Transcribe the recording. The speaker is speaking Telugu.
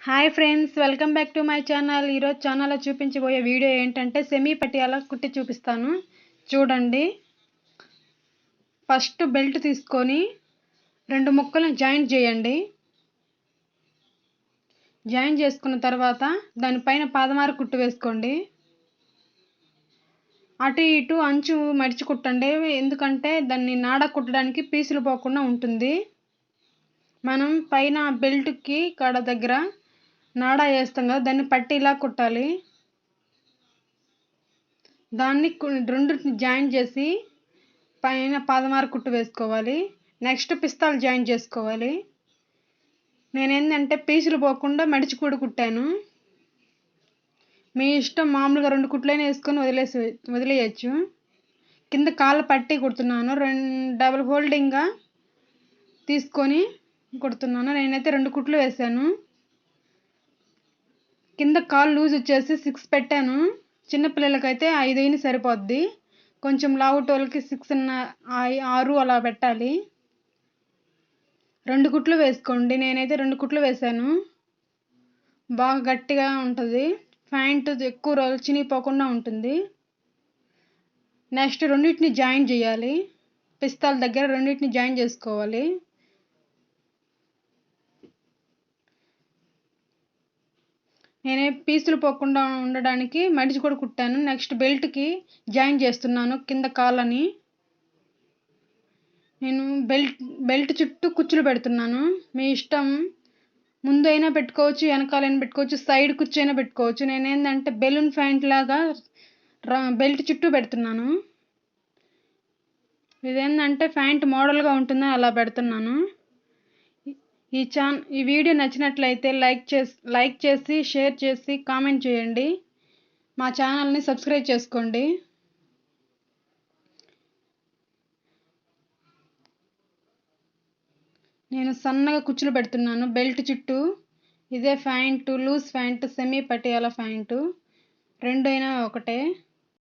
Hi friends, welcome back to my channel. ఈరోజు ఛానల్లో చూపించబోయే వీడియో ఏంటంటే సెమీ పటియాలా కుట్టి చూపిస్తాను. చూడండి. ఫస్ట్ బెల్ట్ తీసుకొని రెండు ముక్కలను జాయింట్ చేయండి. జాయింట్ చేసుకున్న తర్వాత దానిపైన పాదమార కుట్టు వేసుకోండి. అటు ఇటు అంచు మడిచి కుట్టండి, ఎందుకంటే దాన్ని నాడ కుట్టడానికి పీసులు పోకుండా ఉంటుంది. మనం పైన బెల్ట్కి కాడ దగ్గర నాడా వేస్తాం కదా, దాన్ని పట్టి ఇలా కుట్టాలి. దాన్ని రెండు జాయిన్ చేసి పైన పాదమార కుట్టు వేసుకోవాలి. నెక్స్ట్ పిస్తాలు జాయిన్ చేసుకోవాలి. నేనేంటంటే పీసులు పోకుండా మడిచి కూడా కుట్టాను. మీ ఇష్టం, మామూలుగా రెండు కుట్లైనా వేసుకొని వదిలేయచ్చు. కింద కాళ్ళ పట్టి కుడుతున్నాను. డబుల్ ఫోల్డింగ్గా తీసుకొని కుడుతున్నాను. నేనైతే రెండు కుట్లు వేసాను. కింద కాలు లూజ్ వచ్చేసి 6 పెట్టాను. చిన్నపిల్లలకైతే 5 అయినా సరిపోద్ది. కొంచెం లావుటోళ్ళకి 6 అలా పెట్టాలి. రెండు కుట్లు వేసుకోండి. నేనైతే రెండు కుట్లు వేసాను. బాగా గట్టిగా ఉంటుంది. ప్యాంటు ఎక్కువ రోజులు చినిగిపోకుండా ఉంటుంది. నెక్స్ట్ రెండింటిని జాయిన్ చేయాలి. పిస్తాల దగ్గర రెండింటిని జాయిన్ చేసుకోవాలి. నేనే పీసులు పోకుండా ఉండడానికి మడిచి కూడా కుట్టాను. నెక్స్ట్ బెల్ట్కి జాయిన్ చేస్తున్నాను కింద కాళ్ళని. నేను బెల్ట్ చుట్టూ కుచ్చులు పెడుతున్నాను. మీ ఇష్టం, ముందు అయినా పెట్టుకోవచ్చు, వెనకాలైనా పెట్టుకోవచ్చు, సైడ్ కుచ్చు అయినా పెట్టుకోవచ్చు. నేనేంటంటే బెలూన్ ప్యాంట్ లాగా బెల్ట్ చుట్టూ పెడుతున్నాను. ఇదేంటంటే ప్యాంట్ మోడల్గా ఉంటుందని అలా పెడుతున్నాను. ఈ వీడియో నచ్చినట్లయితే లైక్ చేసి షేర్ చేసి కామెంట్ చేయండి. మా ఛానల్ని సబ్స్క్రైబ్ చేసుకోండి. నేను సన్నగా కుచ్చులు పెడుతున్నాను బెల్ట్ చుట్టూ. ఇదే pant, loose pant, semi Patiala pant, రెండైనా ఒకటే.